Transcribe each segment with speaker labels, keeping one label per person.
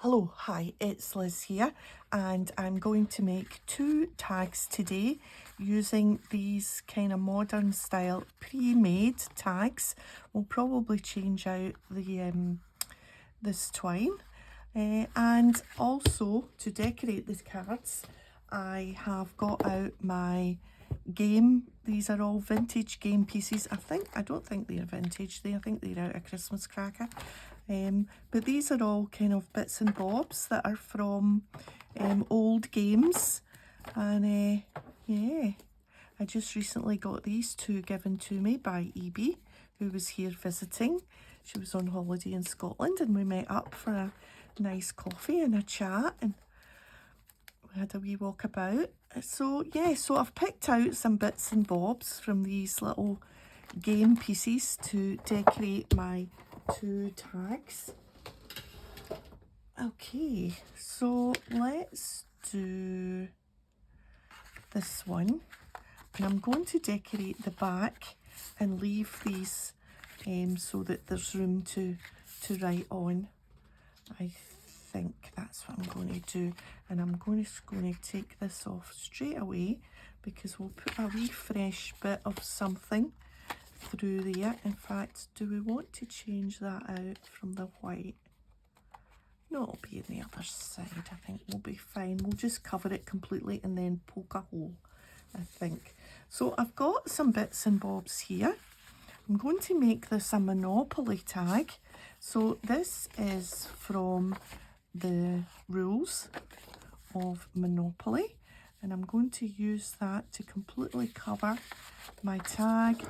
Speaker 1: Hello, hi, it's Liz here, and I'm going to make two tags today using these kind of modern style pre-made tags. We'll probably change out the this twine, and also to decorate the cards I have got out my game. These are all vintage game pieces. I don't think they're vintage, I think they're out of Christmas cracker. But these are all kind of bits and bobs that are from old games, and yeah, I just recently got these two given to me by Evie, who was here visiting. She was on holiday in Scotland, and we met up for a nice coffee and a chat, and we had a wee walk about. So yeah, so I've picked out some bits and bobs from these little game pieces to decorate my two tags. Okay, so let's do this one, and I'm going to decorate the back and leave these so that there's room to write on. I think that's what I'm going to do, and I'm going to take this off straight away because we'll put a wee fresh bit of something through there. In fact, do we want to change that out from the white? No, it'll be on the other side. I think we'll be fine. We'll just cover it completely and then poke a hole, I think. So I've got some bits and bobs here. I'm going to make this a Monopoly tag. So this is from the rules of Monopoly, and I'm going to use that to completely cover my tag.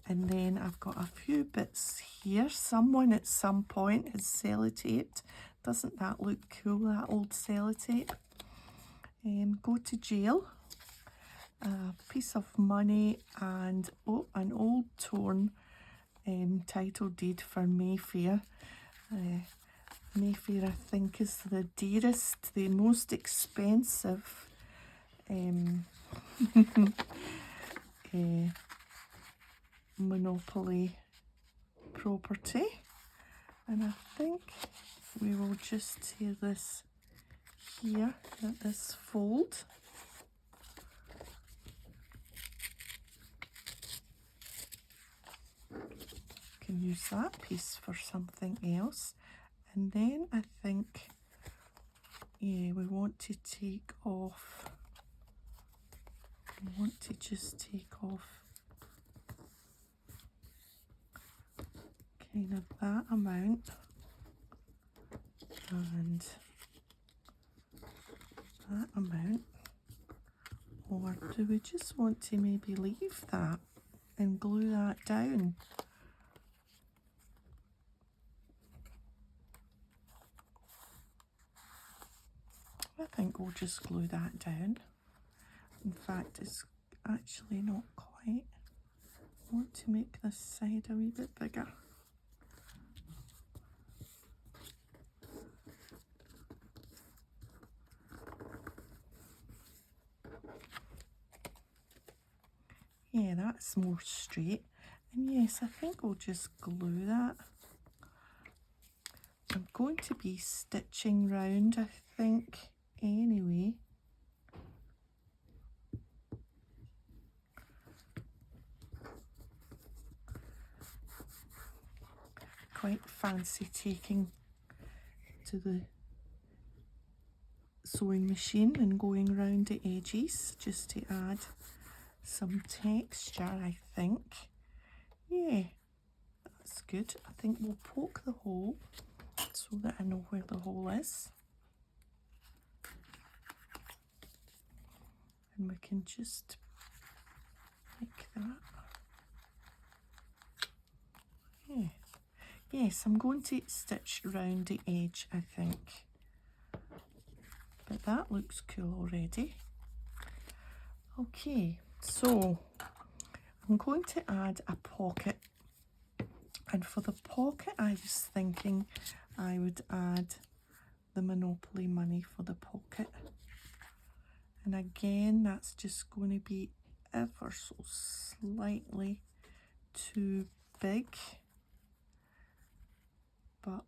Speaker 1: And then I've got a few bits here. Someone at some point has sellotaped. Doesn't that look cool, that old sellotape? Go to jail. A piece of money and an old torn title deed for Mayfair. Mayfair, I think, is the dearest, the most expensive Monopoly property, and I think we will just tear this here at this fold. Can use that piece for something else, and then I think, yeah, we want to take off. We want to just take off kind of that amount, and that amount. Or do we just want to maybe leave that and glue that down? I think we'll just glue that down. In fact, it's actually not quite. I want to make this side a wee bit bigger. Yeah, that's more straight. And yes, I think we'll just glue that. I'm going to be stitching round, I think, anyway. Quite fancy taking to the sewing machine and going round the edges just to add some texture, I think. Yeah, that's good. I think we'll poke the hole so that I know where the hole is. And we can just like that. Yeah. Yes, I'm going to stitch round the edge, I think. But that looks cool already. Okay, so I'm going to add a pocket. And for the pocket, I was thinking I would add the Monopoly money for the pocket. And again, that's just going to be ever so slightly too big. But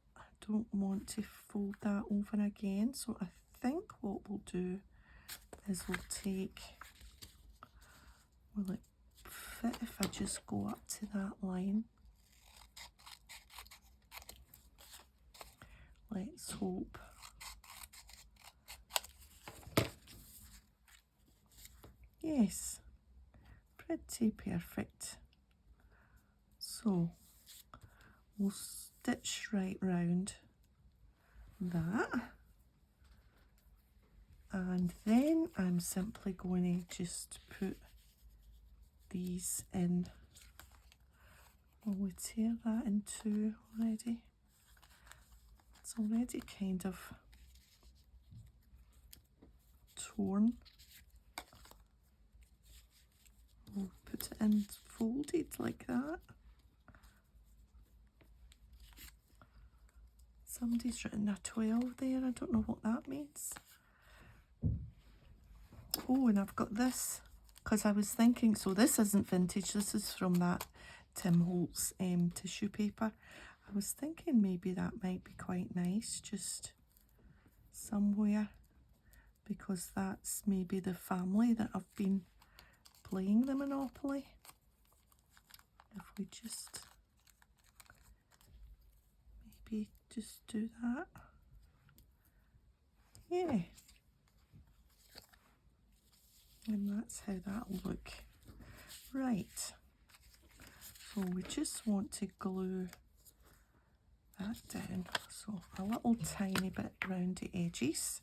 Speaker 1: don't want to fold that over again, so I think what we'll do is will it fit if I just go up to that line? Let's hope. Yes, pretty perfect. So we'll stitch right round that, and then I'm simply going to just put these in. Will we tear that in two already? It's already kind of torn. We'll put it in folded like that. Somebody's written a 12 there, I don't know what that means. Oh, and I've got this, because I was thinking, so this isn't vintage, this is from that Tim Holtz tissue paper. I was thinking maybe that might be quite nice, just somewhere, because that's maybe the family that I've been playing the Monopoly. If we just maybe just do that. Yeah. And that's how that'll look. Right. So we just want to glue that down. So a little tiny bit round the edges.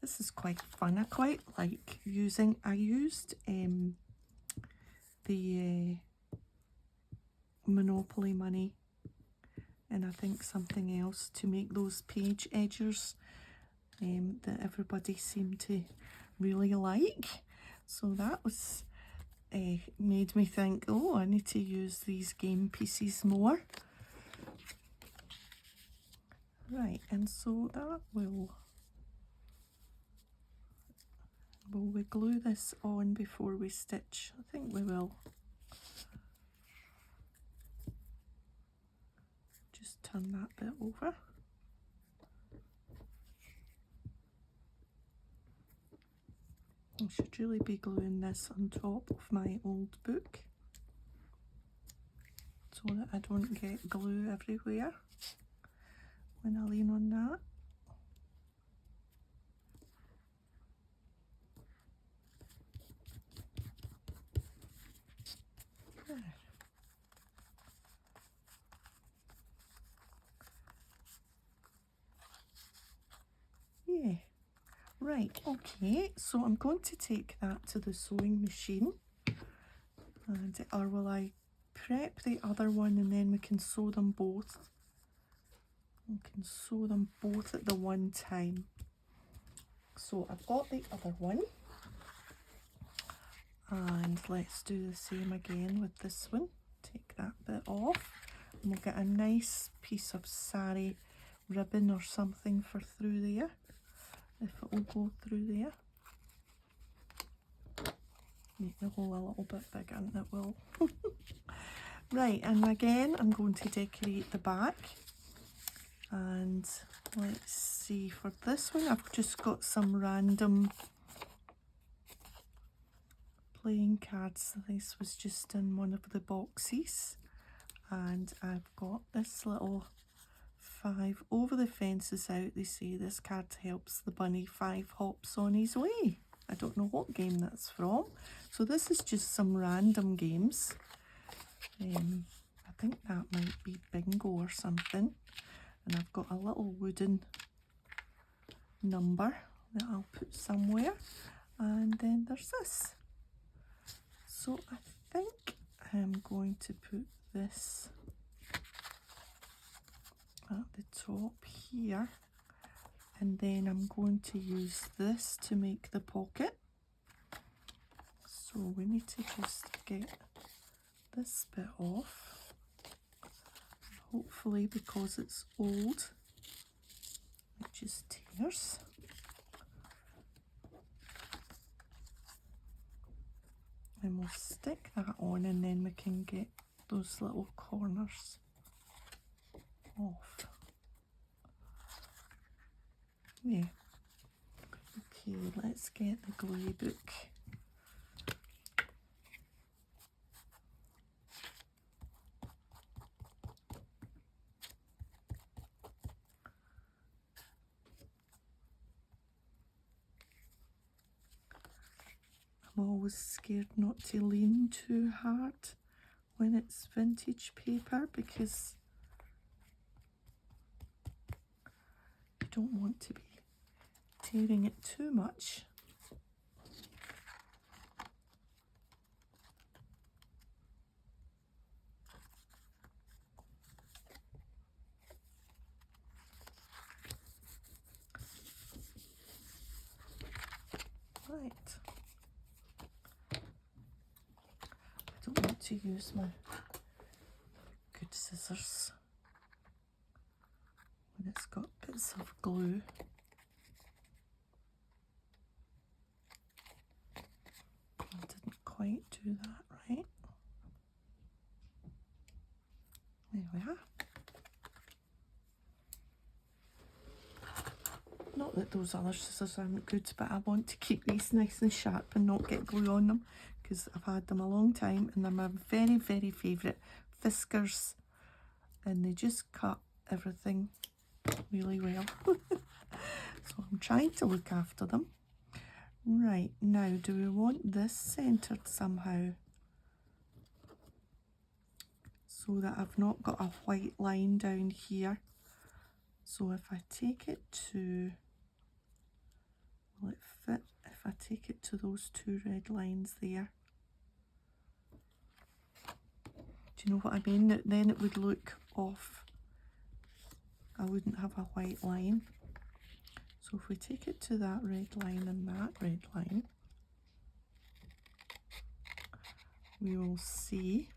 Speaker 1: This is quite fun. I quite like using, I used the Monopoly money and I think something else to make those page edgers that everybody seemed to really like. So that was made me think, oh, I need to use these game pieces more. Right, and so that will we glue this on before we stitch? I think we will. Just turn that bit over. I should really be gluing this on top of my old book so that I don't get glue everywhere when I lean on that. There. Yeah. Right, okay, so I'm going to take that to the sewing machine, and or will I prep the other one and then we can sew them both? We can sew them both at the one time. So I've got the other one, and let's do the same again with this one. Take that bit off, and we'll get a nice piece of sari ribbon or something for through there. If it will go through there. Make the hole a little bit bigger and it will. Right, and again I'm going to decorate the back. And let's see, for this one I've just got some random playing cards. This was just in one of the boxes. And I've got this little 5 over the fence is out. They say this card helps the bunny 5 hops on his way. I don't know what game that's from. So this is just some random games. I think that might be bingo or something. And I've got a little wooden number that I'll put somewhere. And then there's this. So I think I'm going to put this at the top here, and then I'm going to use this to make the pocket. So we need to just get this bit off, hopefully because it's old it just tears. And we'll stick that on, and then we can get those little corners off. Yeah. Okay, let's get the glue book. I'm always scared not to lean too hard when it's vintage paper because you don't want to be tearing it too much. Right. I don't want to use my good scissors when it's got bits of glue. I didn't quite do that right. There we are. Not that those other scissors aren't good, but I want to keep these nice and sharp and not get glue on them because I've had them a long time and they're my very, very favourite Fiskars, and they just cut everything really well. So I'm trying to look after them. Right, now do we want this centred somehow so that I've not got a white line down here? So if I take it to, will it fit if I take it to those two red lines there? Do you know what I mean? Then it would look off. I wouldn't have a white line. So if we take it to that red line and that red line, we will see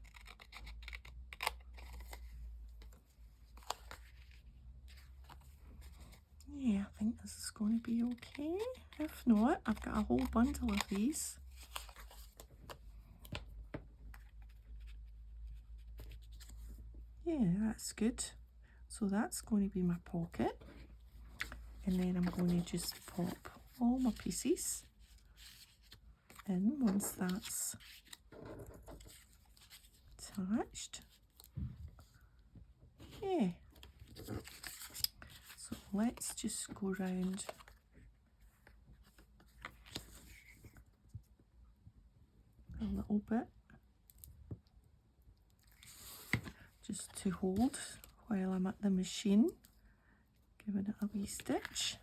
Speaker 1: yeah, I think this is going to be okay. If not, I've got a whole bundle of these. Yeah, that's good. So that's going to be my pocket. And then I'm going to just pop all my pieces in once that's attached. Yeah. So let's just go round a little bit just to hold while I'm at the machine, giving it a wee stitch.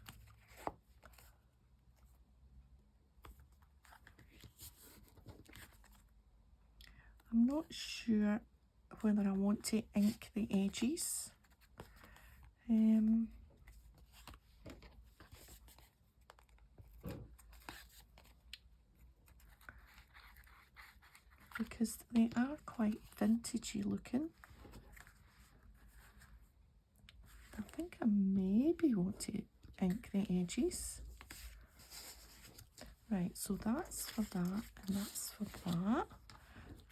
Speaker 1: I'm not sure whether I want to ink the edges. Because they are quite vintagey looking. I think I maybe want to ink the edges. Right, so that's for that and that's for that.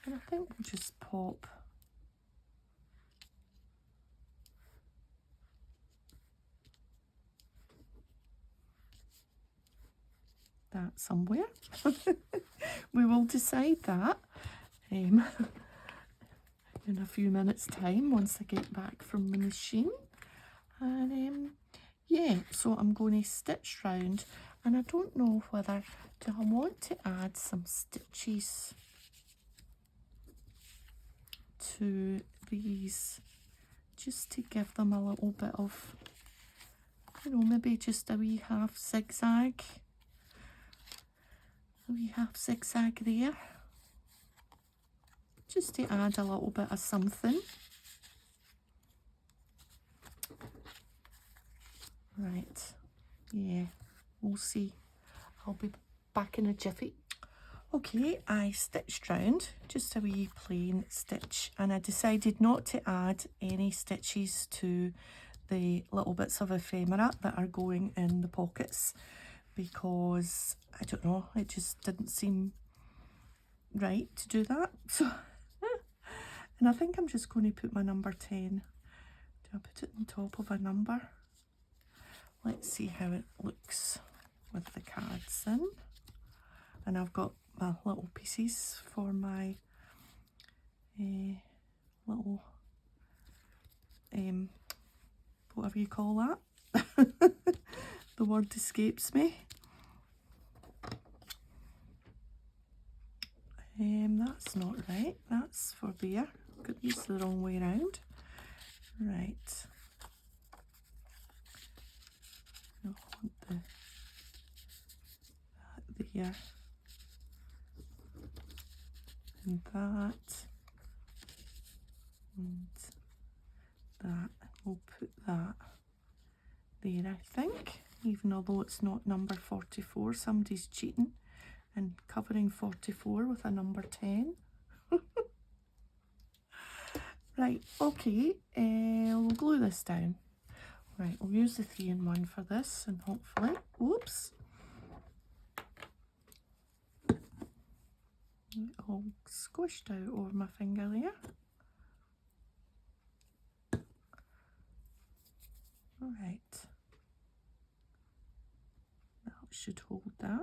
Speaker 1: And I think we'll just pop that somewhere. We will decide that in a few minutes time once I get back from the machine. And yeah, so I'm going to stitch round, and I don't know whether do I want to add some stitches to these just to give them a little bit of, you know, maybe just a wee half zigzag. A wee half zigzag there, just to add a little bit of something. Right, yeah, we'll see. I'll be back in a jiffy. Okay, I stitched round, just a wee plain stitch, and I decided not to add any stitches to the little bits of ephemera that are going in the pockets because, I don't know, it just didn't seem right to do that. So, and I think I'm just going to put my number 10. Do I put it on top of a number. Let's see how it looks with the cards in. And I've got my little pieces for my little, whatever you call that. The word escapes me. That's not right. That's for there. Got these the wrong way around. Right. I want that there. And that. And that. We'll put that there, I think. Even although it's not number 44, somebody's cheating and covering 44 with a number 10. Right, okay, we'll glue this down. Right, we'll use the 3-in-1 for this, and hopefully, whoops, it all squished out over my finger there. All right, that should hold that.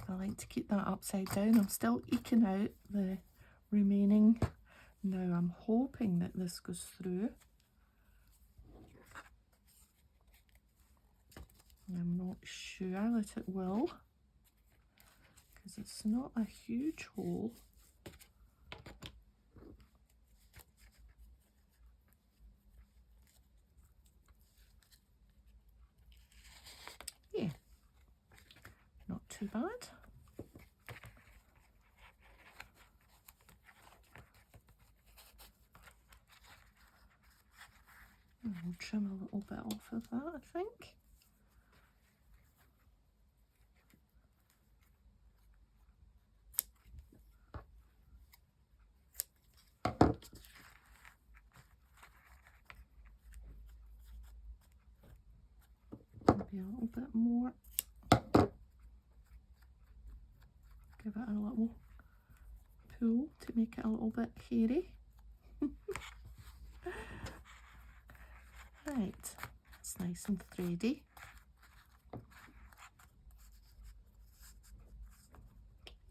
Speaker 1: I like to keep that upside down. I'm still eking out the remaining. Now I'm hoping that this goes through. I'm not sure that it will, because it's not a huge hole. Yeah, not too bad. I'll trim a little bit off of that, I think. Maybe a little bit more. Give it a little pull to make it a little bit hairy. Right, it's nice and thready.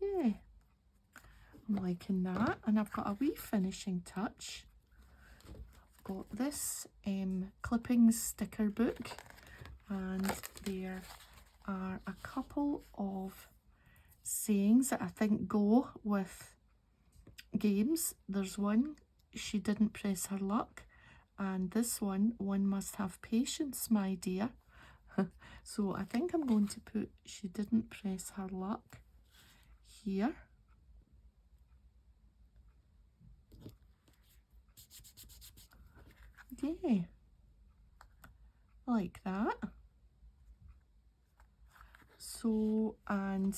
Speaker 1: Yeah, I'm liking that. And I've got a wee finishing touch. I've got this clippings sticker book, and there are a couple of sayings that I think go with games. There's one, she didn't press her luck, and this one must have patience, my dear. So I think I'm going to put she didn't press her luck here. Yeah, like that. So, and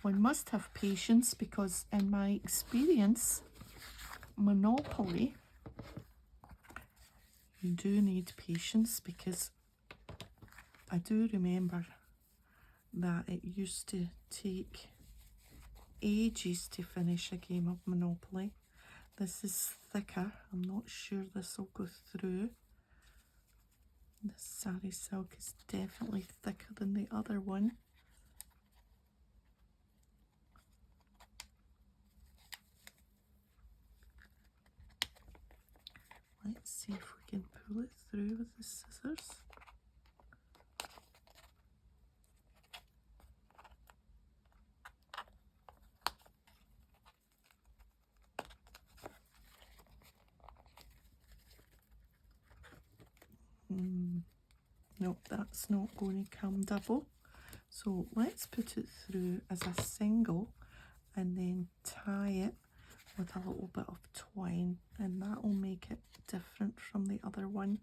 Speaker 1: one must have patience, because in my experience, Monopoly, you do need patience, because I do remember that it used to take ages to finish a game of Monopoly. This is thicker. I'm not sure this will go through. This sari silk is definitely thicker than the other one. Let's see if we can pull it through with the scissors. Nope, that's not going to come double. So let's put it through as a single and then tie it with a little bit of twine, and that will make it different from the other one.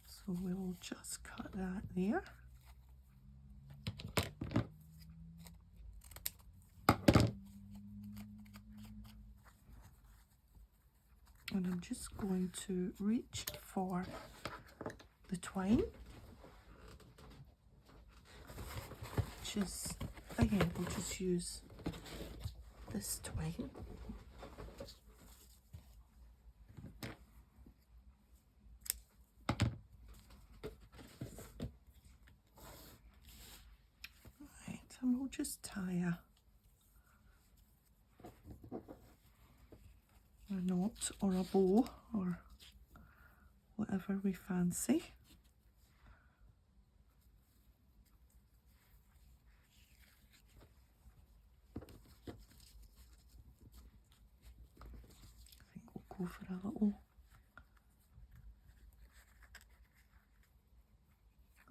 Speaker 1: So we'll just cut that there. And I'm just going to reach for the twine. which is, again, we'll just use this twine. Right, and we'll just tie a knot or a bow or whatever we fancy. I think we'll go for a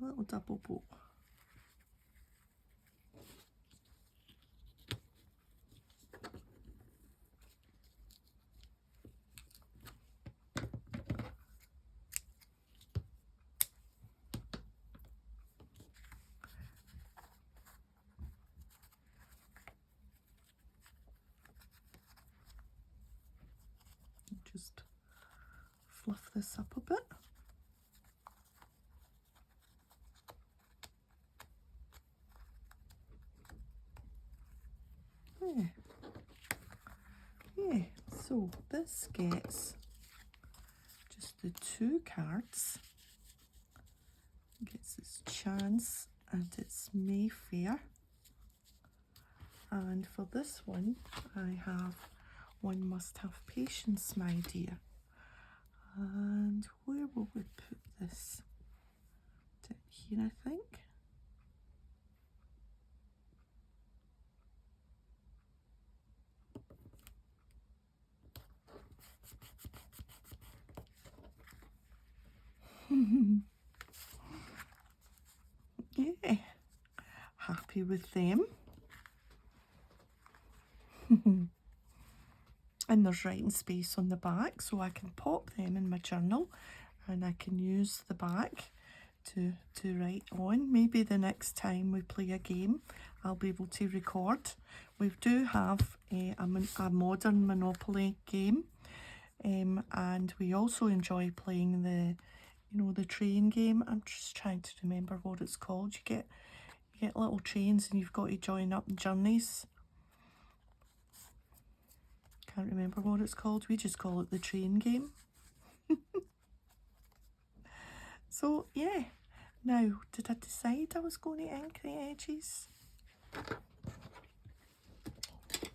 Speaker 1: little double bow. Just fluff this up a bit. Yeah, so this gets just the 2 cards. Gets its chance and its Mayfair. And for this one, I have One Must Have Patience, My Dear. And where will we put this? Down here, I think. Yeah, happy with them. And there's writing space on the back, so I can pop them in my journal and I can use the back to write on. Maybe the next time we play a game, I'll be able to record. We do have a modern Monopoly game, and we also enjoy playing the train game. I'm just trying to remember what it's called. You get little trains and you've got to join up journeys. Can't remember what it's called. We just call it the train game. So yeah, now did I decide I was going to ink the edges?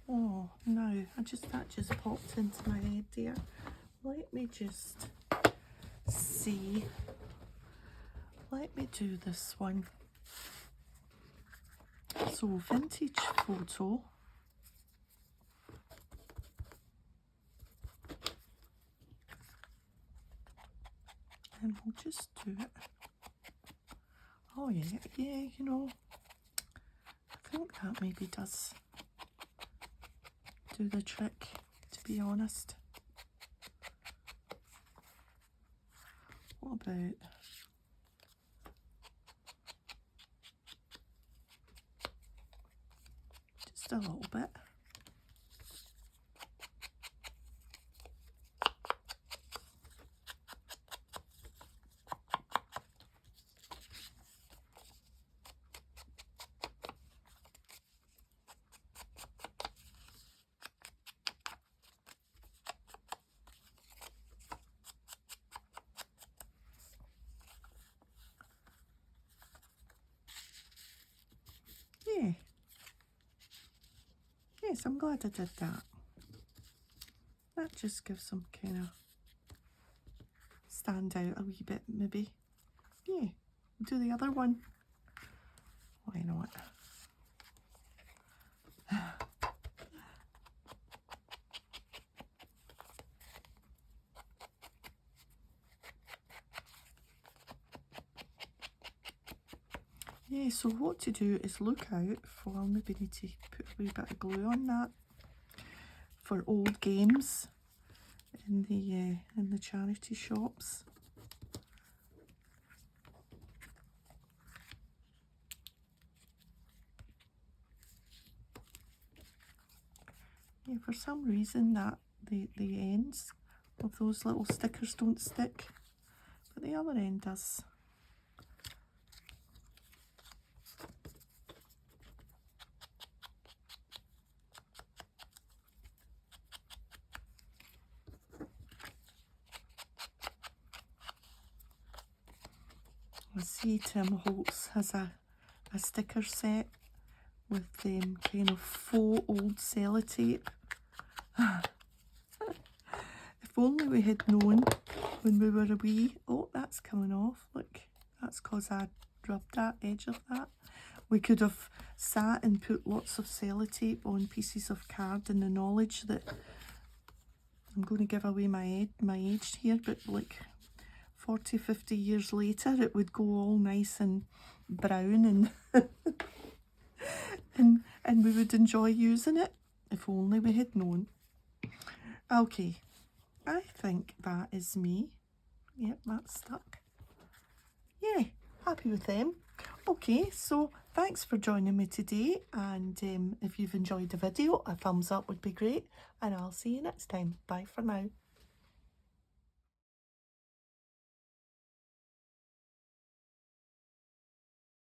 Speaker 1: Oh no, that just popped into my head there. Let me just see. Let me do this one. So vintage photo. And we'll just do it. Oh yeah, you know, I think that maybe does do the trick, to be honest. What about just a little bit? Yeah. Yes, I'm glad I did that. That just gives them kind of stand out a wee bit, maybe. Yeah, do the other one. Why not? Yeah, so what to do is look out for, I'll maybe need to put a wee bit of glue on that, for old games in the charity shops. Yeah, for some reason that the ends of those little stickers don't stick, but the other end does. I see Tim Holtz has a sticker set with kind of faux old sellotape. If only we had known when we were a wee. Oh, that's coming off. Look, that's because I rubbed that edge of that. We could have sat and put lots of sellotape on pieces of card in the knowledge that I'm going to give away my age here, but like 40, 50 years later, it would go all nice and brown and and we would enjoy using it if only we had known. Okay, I think that is me. Yep, that's stuck. Yeah, happy with them. Okay, so thanks for joining me today, and if you've enjoyed the video, a thumbs up would be great, and I'll see you next time. Bye for now.